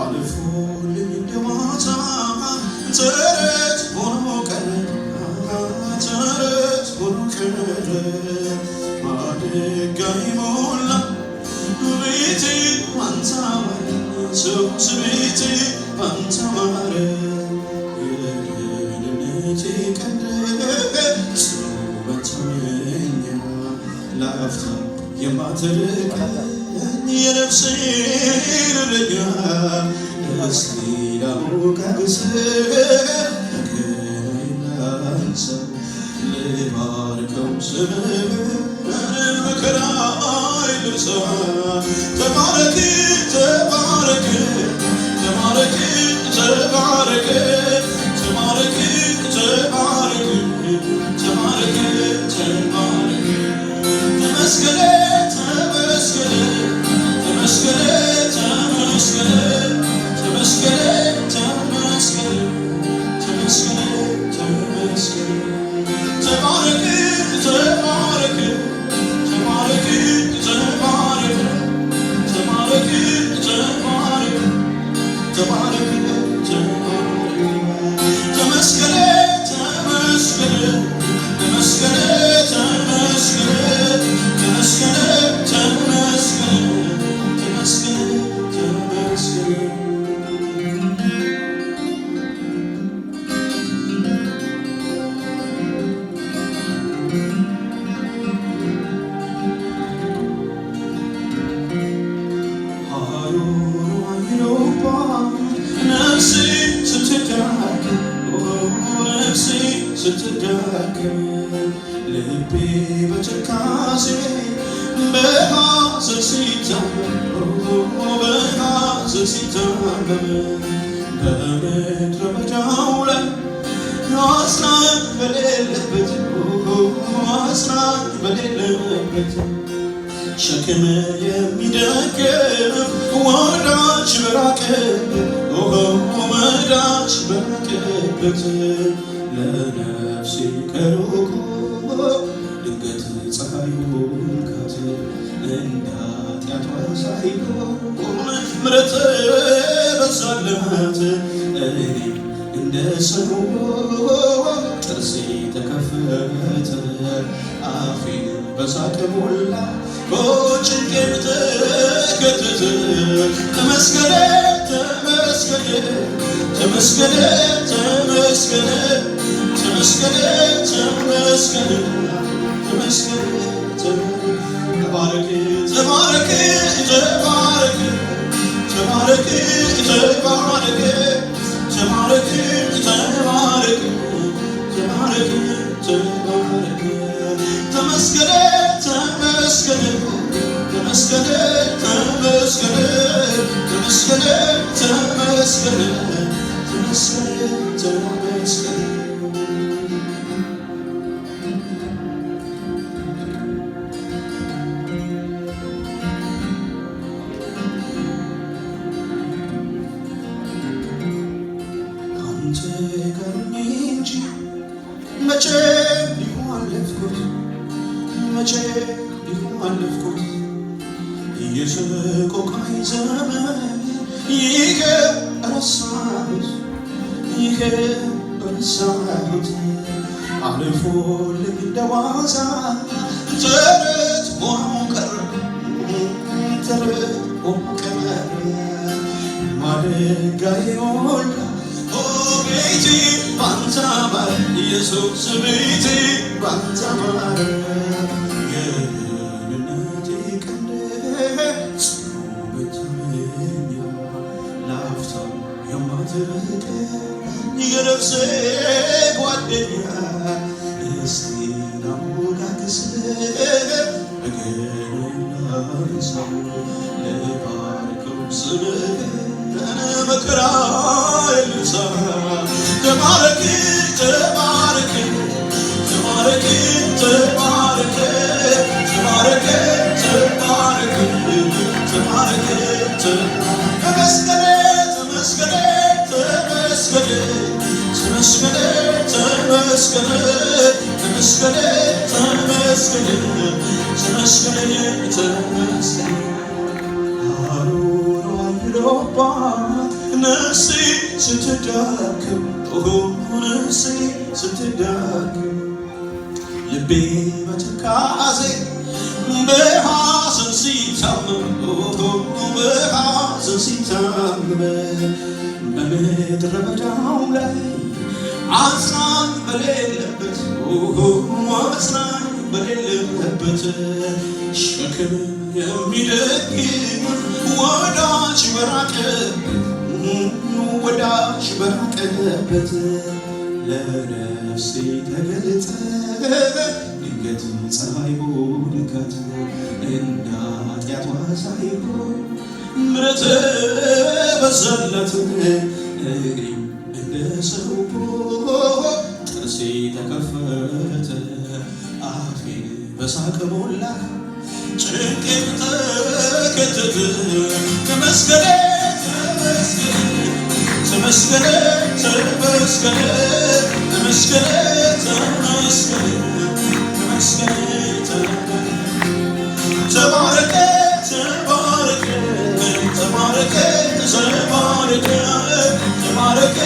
አልፎልኝ እንደዋዛ ተረት ሆኖ ቀረ ተረት ሆኖ ቀረ ማደጋይ ሞላ ቤቴ ባንተ አማረ ኢየሱስ ቤቴ ባንተ አማረ የደህንነቴ ቀንድ ጽኑ መታመኛ ለአፍታ የማትርቀኝ የነፍሴ እረኛ እስቲ ላሞጋግስ ነገሬን ላንሳ ልባርከው ስምህን መከራዬን ልርሳ ተባረክ ተባረክ ተባረክ ተባረክ ተባረክ ተባረክ ተባረክ ተባረክ ተመስገን ተመስገን ተመስገን ተመስገን ተመስገን ተመስገን ተመስገን ተመስገን ተባረክ ተባረክ ተባረክ ተባረክ ተባረክ ተባረክ ተባረክ ተመስገን ተመስገን ተመስገን ተመስገን ተመስገን ተመስገን ተመስገን ተመስገን ስትዳከም ልቤ በትካዜ በሐዘን ሲታመም በምድረ በዳው ላይ አጽናኝ በሌለበት ሸክም የሚደግፍ ወዳጅ በራቀበት ለነፍሴ ከሩቁ ድንገት ፀሐዩን ካት እንደ ኃጢአቷ ሳይሆን ምሕረት በዛላት እኔም እንደ ሰው ጥርሴ ተከፈተ አፌን በሳቅ ሞላ ጭንቄን ተከተተ ተመስገን ተመስገን ተመስገን ተመስገን ተመስገን ተመስገን ተመስገን ተባረክ ተባረክ ተባረክ ተባረክ ተባረክ ተባረክ ተባረክ ተባረክ ተባረክ ተመስገን ተመስገን ተመስገን ተመስገን ተመስገን ተመስገን ተመስገን ተመስገን አንተ ጋር እንጂ መቼ ሊሆን አለፍኩት መቼ ሊሆን አለፍኩት የሰቆቃይ ዘመን ይሄ ረሳሁት አልፎልኝ እንደዋዛ ተረት ሆኖ ቀረ ማደጋዬ ሞላ ቤቴ ባንተ አማረ ኢየሱስ ቤቴ ባንተ አማረ የደህንነቴ ቀንድ ጽኑ መታመኛ ለአፍታ የማትርቀኝ የነፍሴ ጓደኛ እስቲ ላሞጋግስ ነገሬን ላንሳ ልባርከው ስምህን መከራዬን ልርሳ ተባረክ ተባረክ ተባረክ ተባረክ ተባረክ ተባረክ ተባረክ ተመስገን ተመስገን ተመስገን ተመስገን ተመስገን ተመስገን ተመስገን ተመስገን አሮን አይሎባት ነፍሴ ስትዳክም ነፍሴ ስትዳክም ልቤ በትካዜ በሐዘን ሲታመም በሐዘን ሲታመም በምድረ በዳው ላይ አጽናኝ በሌለበት አጽናኝ በሌለበት ሸክም የሚደግፍ ወዳጅ በራቀበት ለነፍሴ ተገልጠ ድንገት ፀሐይ ሆንካት እንደ ኃጢአቷ ሳይሆን ምሕረት በዛላት እግሬም እንደ ሰው ጥርሴ ተከፈተ አፌን በሳቅ ሞላ ጭንቄም ተከተተ ተመስገን ተመስገን ተመስገን ተመስገን ተመስገን ተመስገን ተባረከ ተባረከ ተባረከ ተባረከ ተባረከ ተባረከ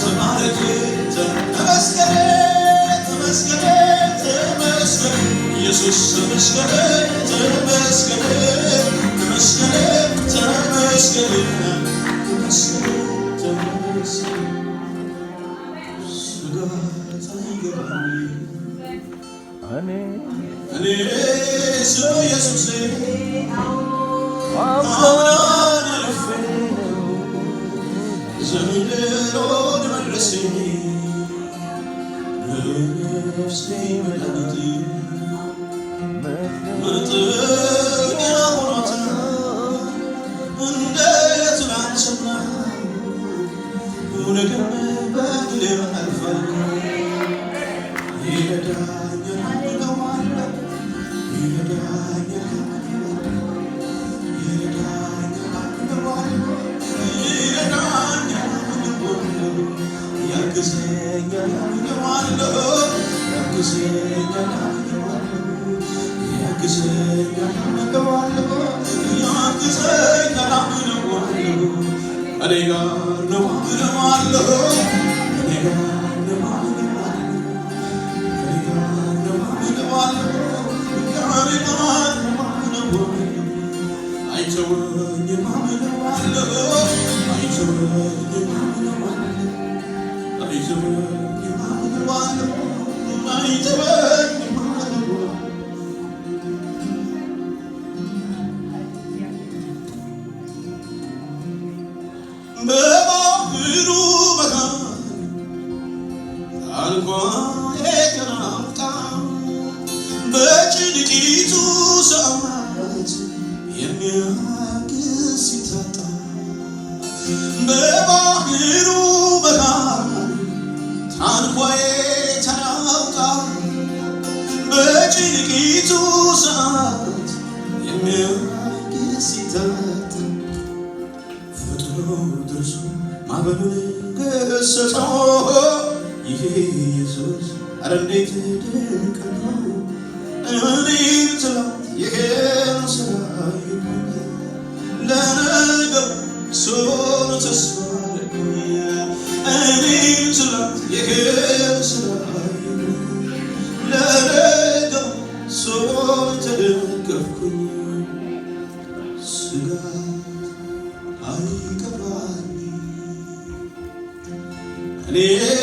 ተባረከ ተመስገን ተመስገን ተመስገን ኢየሱስ ተመስገን ተመስገን ተመስገን ተመስገን እኔ ስለ ኢየሱስ አምናን አልፌ ዘንድሮን መድረሴ ለነፍሴ መድኃኒት መጠጊያ ሆኗታል እንደ ትናንትና ነገም በድል አልፋለሁ ይረዳኛል እለዋለሁ ይረዳኛል ያግዘኛል እለዋለሁ እኔ ጋር ነው እለዋለሁ አይተወኝም እለዋለሁ በባህሩ መሃል ታንኳዬ ተናውጣ በጭንቂቱ ሰዓት የሚያግዝ ሲታጣ በባህሩ መሃል ታንኳዬ ተናውጣ በጭንቂቱ ሰዓት የሚያግዝ ሲታጣ ፈጥኖ ደርሶ ማዕበሉን ገሰጸው ይሄ ኢየሱስ ኧረ እንዴት ድንቅ ነው እኔም ትላንት ይሄን ስራ ይሆን ለነገው ሶን ተስፋ አለኝ እኔም ትላንት ይሄን ስራ ይሆን ለነገው ሶን ተደገፍኩኝ ስጋት አይገባኝ እኔስ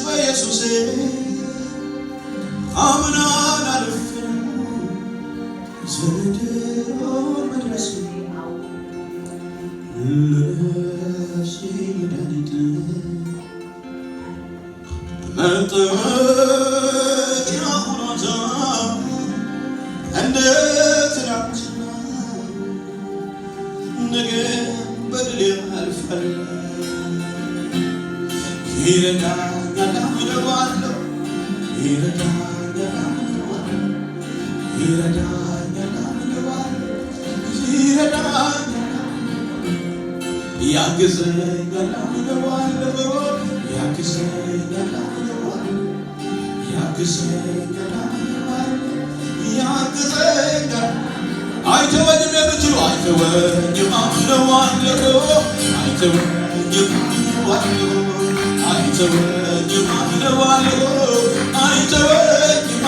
በኢየሱሴ አምናን አልፌ ዘንድሮን መድረሴ ለነፍሴ መድኃኒት መጠጊያ ሆኗታል እንደ ትናንትና ነገ በድል ያልፋል ይረዳኛል እለዋለሁ ይረዳኛል ያግዘኛል እለዋለሁ አይተወኝም የምትሉ አይተወኝም አምነዋለሁ አይተወኝም አይተወኝም አምነዋለሁ አይተወኝም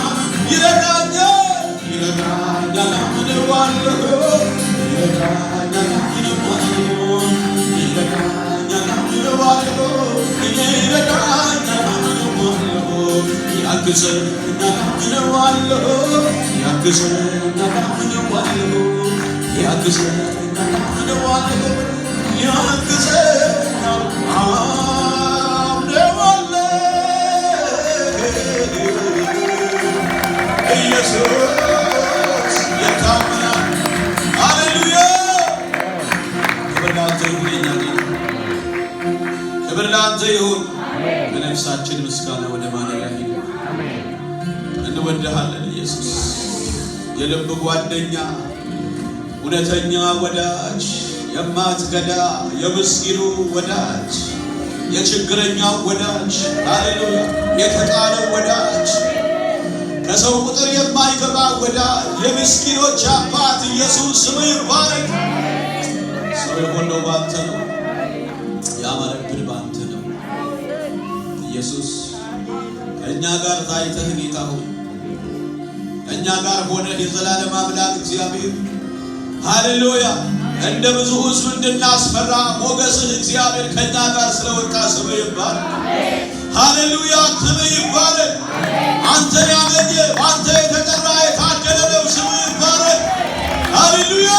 ይረዳኛል ይረዳኛል አምነዋለሁ ይረዳኛል አምነዋለሁ ይረዳኛል አምነዋለሁ ይረዳኛል አምነዋለሁ ያግዘኛል አምነዋለሁ ያግዘኛል አምነዋለሁ ያግዘኛል አምነዋለሁ ያግዘኛል አምነዋለሁ ኢየሱስ የታመነ ሃሌሉያ ክብር ላንተ ይሁን የኛ ጌታ ክብር ላንተ ይሁን በነፍሳችን ምስጋና ወደ ማደሪያ ሂድ እንወድሃለን ኢየሱስ የልብ ጓደኛ እውነተኛ ወዳጅ የማትገዳ የምስኪኑ ወዳጅ የችግረኛው ወዳጅ ሃሌሉያ የተጣለው ወዳጅ ከሰው ቁጥር የማይገባ ወዳጅ የምስኪኖች አባት ኢየሱስ ስሙ ይባረክ ሰው የሆነው ባንተ ነው ያማረብን ባንተ ነው ኢየሱስ ከእኛ ጋር ታይተህ ጌታ ሆይ ከእኛ ጋር ሆነህ የዘላለም አምላክ እግዚአብሔር ሃሌሉያ እንደ ብዙ ሕዝብ እንድናስፈራ ሞገስህ እግዚአብሔር ከእኛ ጋር ስለወጣ ስም ይባረክ ሃሌሉያ ስም ይባረክ አንተን ያገኘ አንተ የተጠራ የታደለ ነው ስም ይባረክ ሃሌሉያ